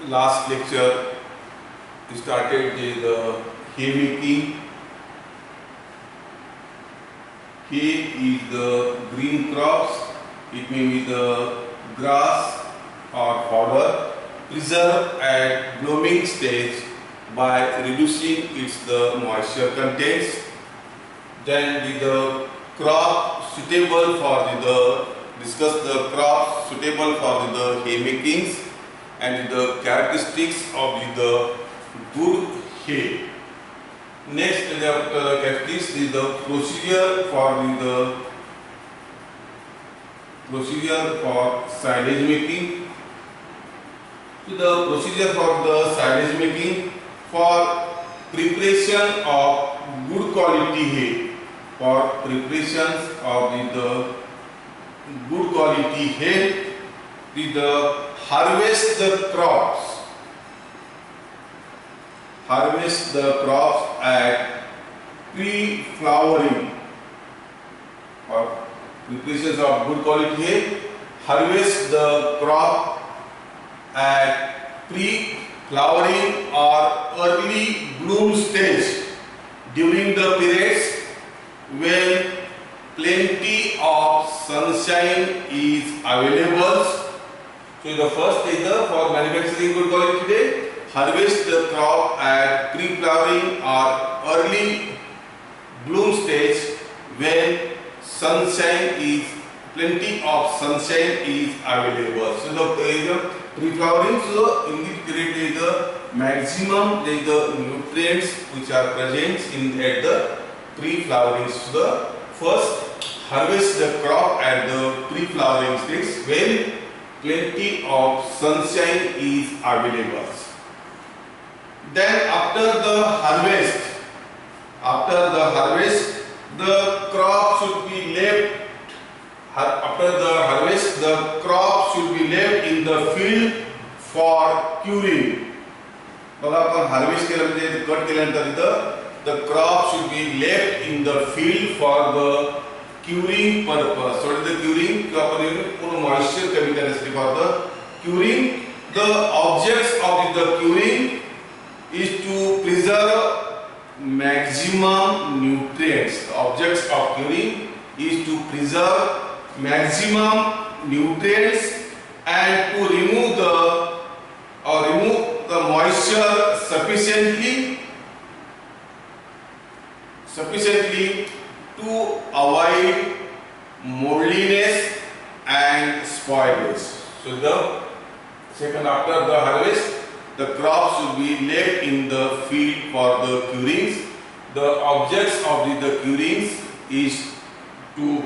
last lecture we started the hay making. Hay is the green crops. It may be the grass or fodder preserved at blooming stage by reducing its moisture contents. Then the crop suitable for discuss the crops suitable for the hay makings and the characteristics of the good hay. Next, the characteristics is the procedure for silage making. So the procedure for the silage making for preparation of good quality hay. For preparations of the good quality hay, the harvest the crops at pre-flowering. For preparations of good quality hay, harvest the crop at pre-flowering or early bloom stage during the periods when plenty of sunshine is available. So the first stage for manufacturing good quality hay, harvest the crop at pre-flowering or early bloom stage when plenty of sunshine is available. So the pre-flowering, so in this period there is the maximum the nutrients which are present at the pre-flowering. So the first harvest the crop at the pre-flowering stage when plenty of sunshine is available. Then after the harvest, the crop should be left. After the harvest, the crop should be left in the field for curing. Harvest cut the crop should be left in the field for the curing purpose. What is the curing? Moisture chemical for the curing. The objects of the curing is to preserve maximum nutrients. The objects of curing is to preserve maximum nutrients and to remove the moisture sufficiently to avoid moldiness and spoilage. So the second, after the harvest, the crop should be left in the field for the curings. The objects of the curings is to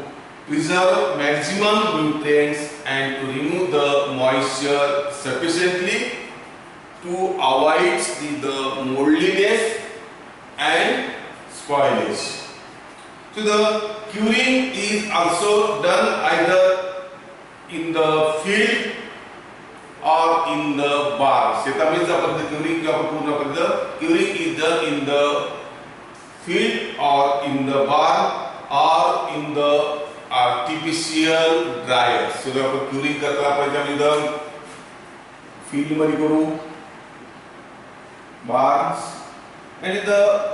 preserve maximum nutrients and to remove the moisture sufficiently to avoid the moldiness and spoilage. So the curing is also done either in the field or in the bar. That means the curing is done in the field or in the bar or in the artificial dryer. So the curing करता field में करूँ bars, and the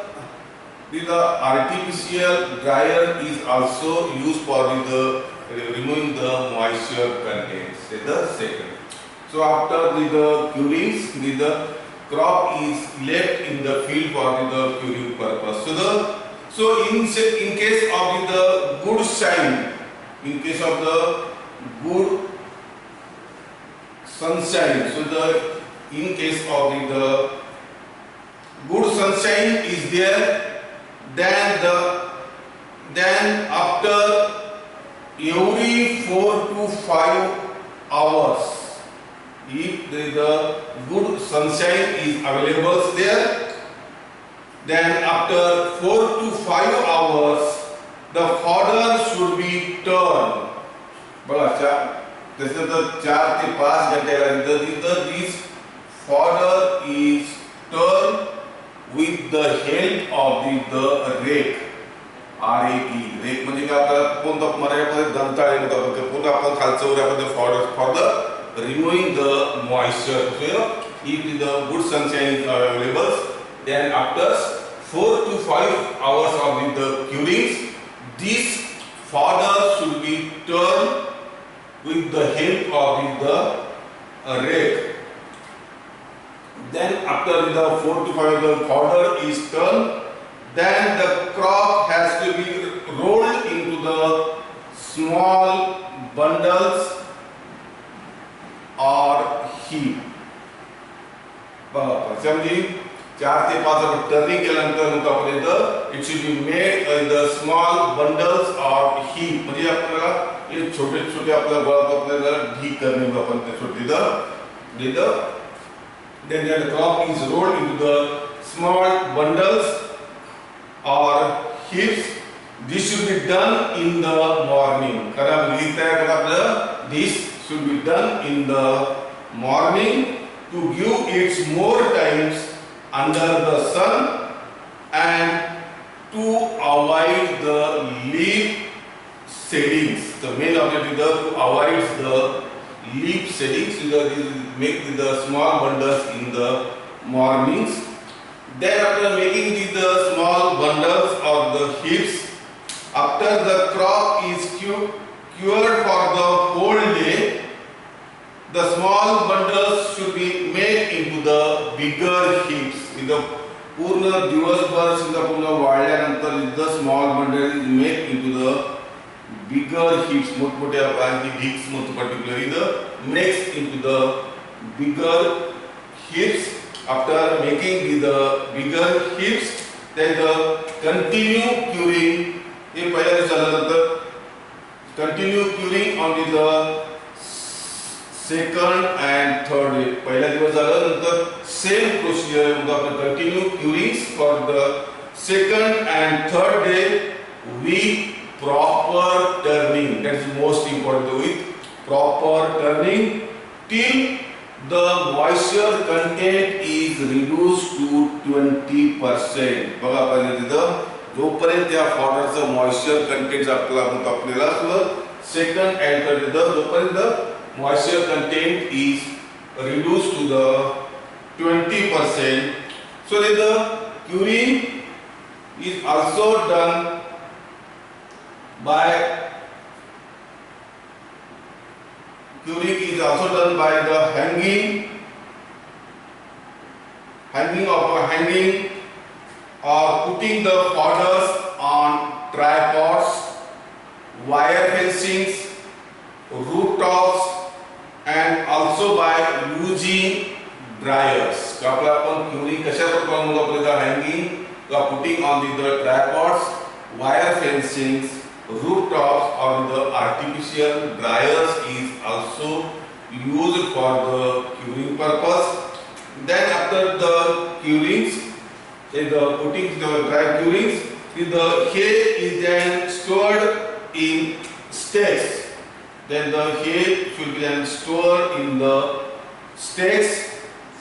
artificial dryer is also used for removing the moisture contents. The second. So after the curings, the crop is left in the field for the curing purpose. So in case of the good shine, in case of the good sunshine, so in case of the good sunshine is there, then after every 4 to 5 hours, if the good sunshine is available there, then after 4 to 5 hours, the fodder should be turned. This 4 to 5 this fodder is turned with the help of the rake. RAK. Rake म्हणजे काय आपल्याला पूर्ण मराठीमध्ये दंताळे म्हणतात. पूर्ण आपण खालचं वर आपण for the removing the moisture. So if the good sunshine is available, then after 4 to 5 hours of the curings, this fodder should be turned with the help of the rake. Then after the 4 to 5 the fodder is turned, then the crop has to be rolled into the small bundles or heap. समझी 4 ते 5 आपण turning केल्यानंतर मग आपण it should be made in the small bundles or heap. म्हणजे आपल्याला हे छोटे छोटे आपल्या गोळा आपल्याला ढीक करणे आपण ते छोटे then the crop is rolled into the small bundles or heaps. This should be done in the morning. This should be done in the morning to give it more times under the sun and to avoid the leaf sheddings. The main objective is to avoid the leaf sheddings. Make the small bundles in the mornings. Then after making the small bundles or the heaps, after the crop is cured for the whole day, the small bundles should be made into the bigger heaps. In the पूर्ण दिवसभर सुद्धा पूर्ण वाळल्यानंतर the small bundle is made into the bigger heaps. मोठमोठ्या पाण्याची ढीक्स म्हणतो particularly the mixed into the bigger heaps. After making the bigger heaps, then the continue curing. ये पहिल्या दिवसानंतर continue curing on the second and third day. पहिल्या दिवस झाल्यानंतर same procedure मध्ये आपण continue curings for the second and third day with proper turning. That is most important, with proper turning till the moisture content is reduced to 20%. बघा आपण तिथं जोपर्यंत या फॉडरचा मॉइश्चर कंटेंट आपल्याला सेकंड एंड थर्ड जोपर्यंत moisture content is reduced to the 20%. So that the curing is also done by the hanging or putting the fodders on tripods, wire fencings, rooftops, and also by using dryers. So आपण curing कशा प्रकारे आपल्याला hanging or putting on the tripods, wire fencings, rooftops, or the artificial dryers is also used for the curing purpose. Then after the curings, putting the dry curings, the hay is then stored in stakes. Then the hay should be then stored in the stakes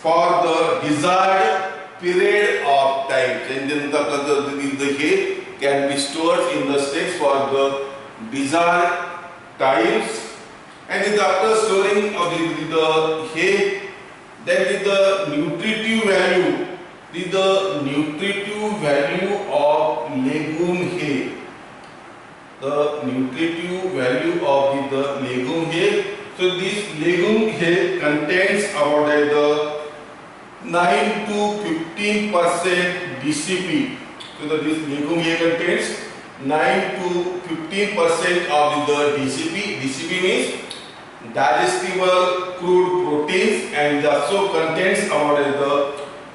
for the desired period of time. Then the hay can be stored in the stakes for the desired times. And after storing of the hay, then with the nutritive value of legume hay. The nutritive value of the legume hay. So this legume hay contains about the 9 to 15% DCP. So this legume hay contains 9 to 15% of the DCP. DCP means digestible crude proteins, and also contains about the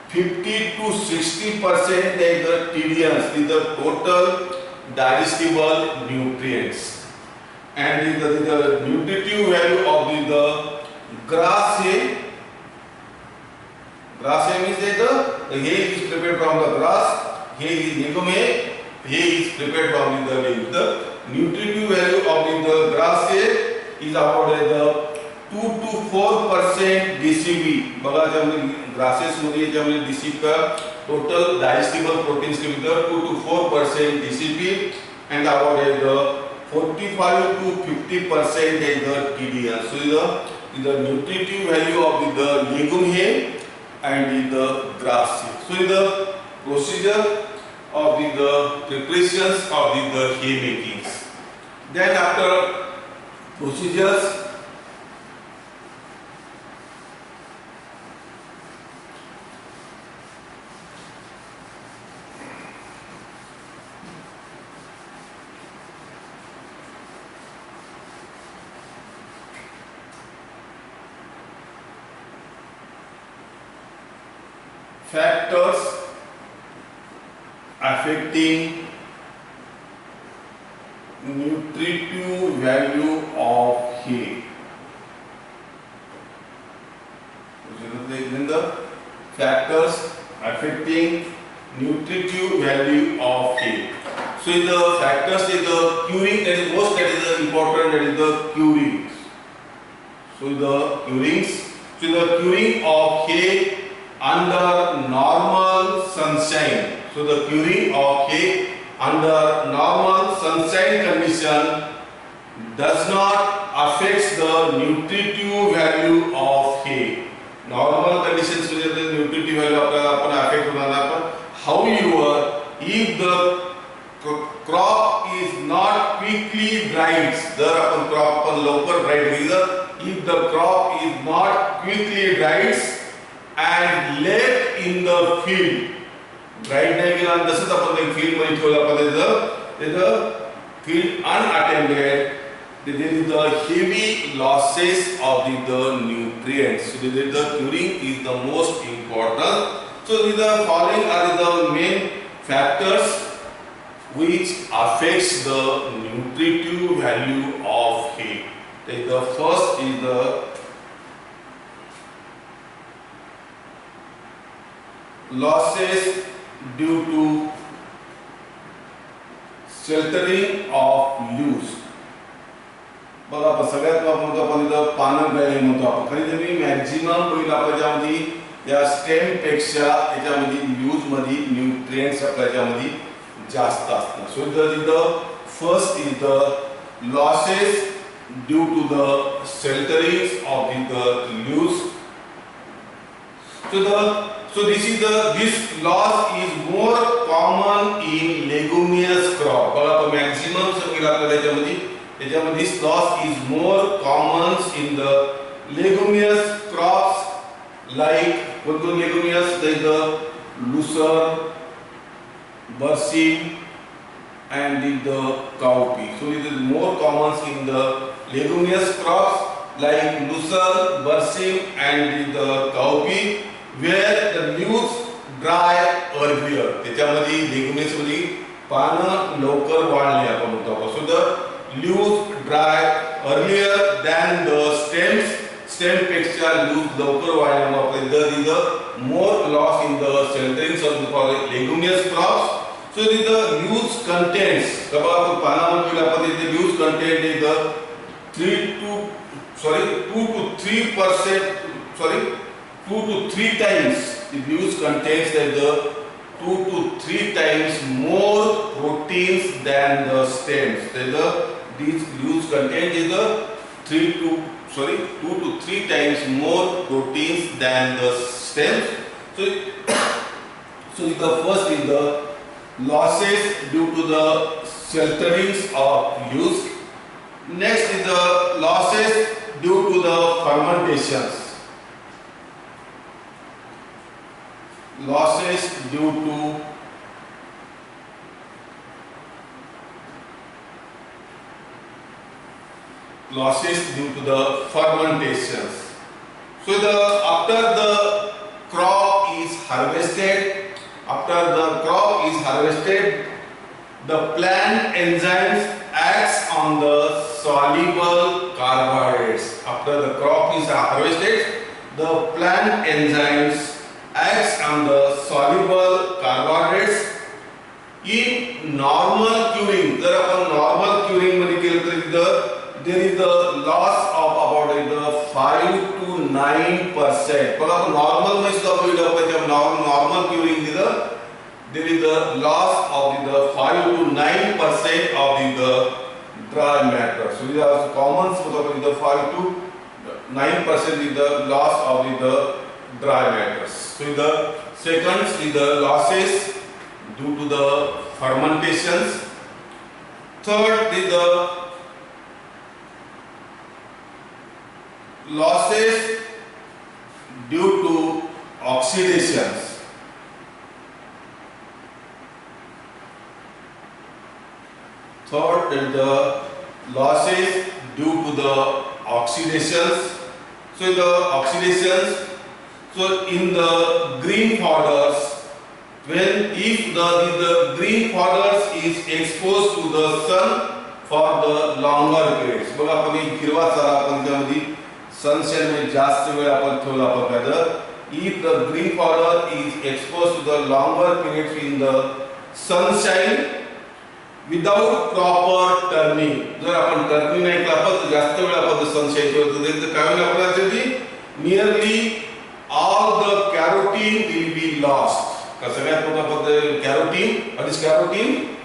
50 to 60% the TDNs, the total digestible nutrients. And the nutritive value of the grass hay. Grass hay means that the hay is prepared from the grass. Hay is legume hay. Hay is prepared from the leaf. The nutritive value of the grass hay is about the 2 to 4% DCP. बघा जब grasses मध्ये जब DCP का total digestible proteins के भीतर 2 to 4% DCP and about the 45 to 50% is the TDN. So the nutritive value of the legume hay and the grass seed. So the procedure of the preparations of the hay makings. Then after procedures, factors affecting nutritive value of hay. Then the factors affecting nutritive value of hay. So the factors is the curing, that is most, that is the important, that is the curing. So the curings, so the curing of hay under normal sunshine. So the curing of hay under normal sunshine condition does not affect the nutritive value of hay. Normal conditions मध्ये the nutritive value आपल्याला affect होणार पण however if the crop is not quickly dried, जर आपण crop पण लवकर dried केलं, if the crop is not quickly dried and left in the field, dried नाही केला तसंच आपण ते field मध्ये ठेवलं आपण त्याचं field unattended, there is the heavy losses of the nutrients. So the curing is the most important. So the following are the main factors which affects the nutritive value of hay. The first is the losses due to sheltering of leaves. बघा आपण सगळ्यात महत्त्वाचं आपण इथं पानं गळणे म्हणतो आपण कधीतरी मॅक्झिमम होईल आपल्यामध्ये या स्टेम पेक्षा याच्यामध्ये यूज मध्ये न्यूट्रिएंट्स आपल्यामध्ये जास्त असतात. So the first is the losses due to the shelterings of the leaves. So this loss is more common in leguminous crop. बघा आपण मॅक्झिमम सगळं आपल्याला याच्यामध्ये this loss is more common in the leguminous crops like what leguminous like the lucerne, berseem and the cowpea. So it is more common in the leguminous crops like lucerne, berseem and the cowpea where the leaves dry earlier. त्याच्यामध्ये leguminous मध्ये पानं लवकर वाळणे आपण म्हणतो. So the leaves dry earlier than the stems. Stem पेक्षा leaves लवकर वाळल्यामुळे there is a more loss in the shelterings of the leguminous crops. So the leaves contents, कब आपण पानामध्ये आपण इथे leaves content is the 2 to 3%, 2 to 3 times the leaves contains that the 2 to 3 times more proteins than the stems. These leaves contain is the 2 to 3 times more proteins than the stems. So the first is the losses due to the shelterings of leaves. Next is the losses due to the fermentations. Losses due to the fermentations. So after the crop is harvested, the plant enzymes acts on the soluble carbohydrates. After the crop is harvested, the plant enzymes acts on the soluble carbohydrates. In normal curing, जर आपण normal curing मध्ये केलं तर there is the loss of about 5 to 9%. बघा आपण normal मध्ये सुद्धा बघितलं पाहिजे normal curing there is the loss of the 5 to 9% of the dry matter. So these are common, so the 5 to 9% is the loss of the dry matters. So the second is the losses due to the fermentations. Third is the losses due to oxidations. Third is the losses due to the oxidations. So the oxidations, so in the green powders, when if the green powders is exposed to the sun for the longer periods, बघा आपण हिरवा चारा आपण त्यामध्ये sunshine मध्ये जास्त वेळ आपण ठेवला आपण काय if the green powder is exposed to the longer periods in the sunshine without proper turning, जर आपण टर्निंग नाही केला तर जास्त वेळ आपण सनशाइन ठेवतो तर काय होईल आपल्याला nearly all the carotene will be lost. का सगळ्यात मोठा पद carotene. What is carotene?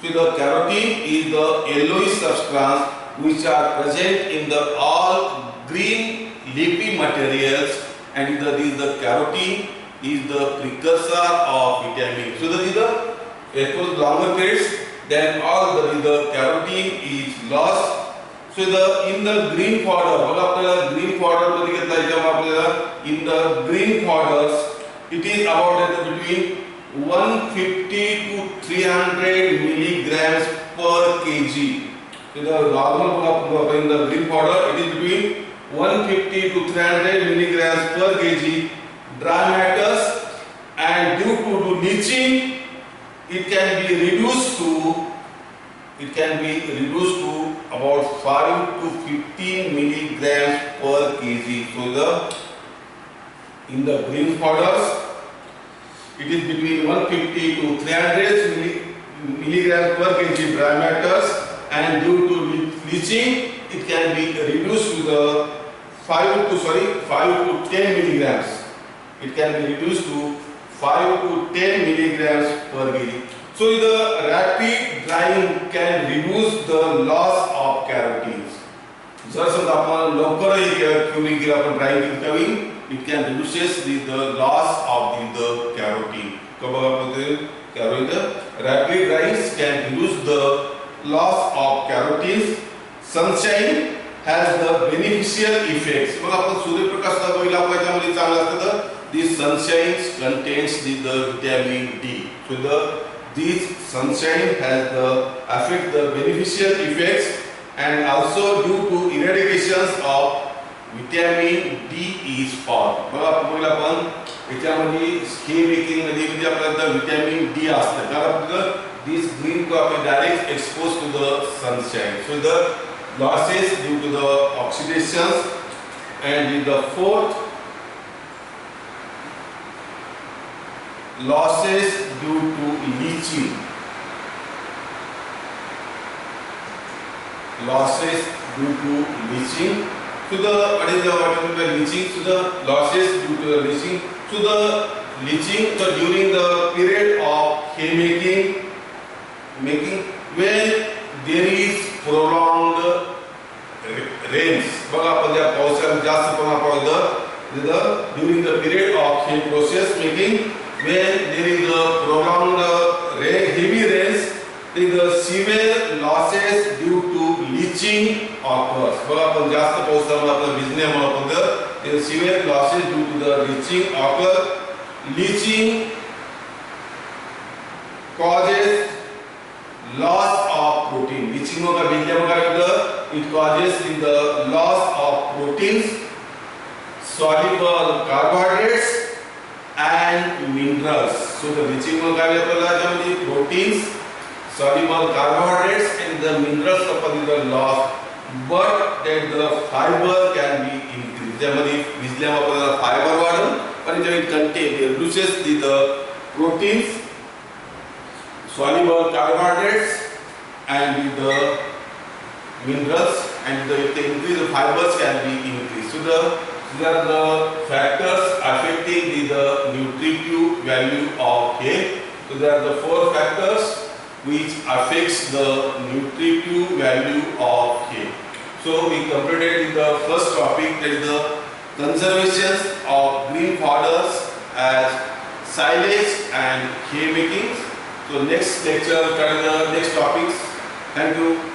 So the carotene is the yellowish substance which are present in the all green leafy materials, and the carotene is the precursor of vitamin. So that is the across longer periods, then all the carotene is lost. So in the green powder, बघा आपल्याला green powder मध्ये घेतला जेव्हा आपल्याला in the green powders it is about between 150 to 300 milligrams per kg. So the normal in the green powder it is between 150 to 300 milligrams per kg dry matters, and due to leaching it can be reduced to about 5 to 15 milligrams per kg. So in the green powders it is between 150 to 300 milligrams per kg dry matters, and due to leaching it can be reduced to the 5 to 10 milligrams. It can be reduced to 5 to 10 milligrams per kg. So the rapid drying can reduce the loss of carotenes. जर समजा आपण लवकर curing केलं आपण drawing करून it can reduces the loss of the carotene. कब carotene rapid drying can reduce the loss of carotenes. Sunshine has the beneficial effects. मग आपण सूर्यप्रकाश बघितला पाहिजे म्हणजे चांगलं असतं. This sunshine contains the vitamin D. So this sunshine has the affect the beneficial effects, and also due to irradiations of vitamin D is found. बघा आपण याच्यामध्ये हे making मध्ये म्हणजे आपल्याला vitamin D असतं कारण this green coffee direct exposed to the sunshine. So the losses due to the oxidations, and the fourth losses due to leaching. Losses due to leaching. So what is the leaching? So the losses due to the leaching. So the leaching, so during the period of hay making when there is prolonged rains. बघा आपण ज्या पावसाळ्यात जास्त प्रमाणात पडतं during the period of hay process making, when there is a prolonged heavy rains, the severe losses due to leaching occurs. बघा आपण जास्त पावसामुळे आपल्या भिजण्यामुळे होतं the severe losses due to the leaching occur. Leaching causes loss of protein. Leaching का भिजल्यामुळे it causes the loss of proteins, soluble carbohydrates and minerals. So the leaching में क्या होता proteins, soluble carbohydrates and the minerals are the loss, but that the fiber can be increased. ज्यामध्ये भिजल्यामुळे fiber वाढून पण it contains reduces the proteins, soluble carbohydrates and the minerals, and the increase of fibers can be increased. So these are the factors affecting the nutritive value of hay. So there are the four factors which affects the nutritive value of hay. So we completed the first topic, that is the conservation of green fodder as silage and hay making. So next lecture, next topics. Thank you.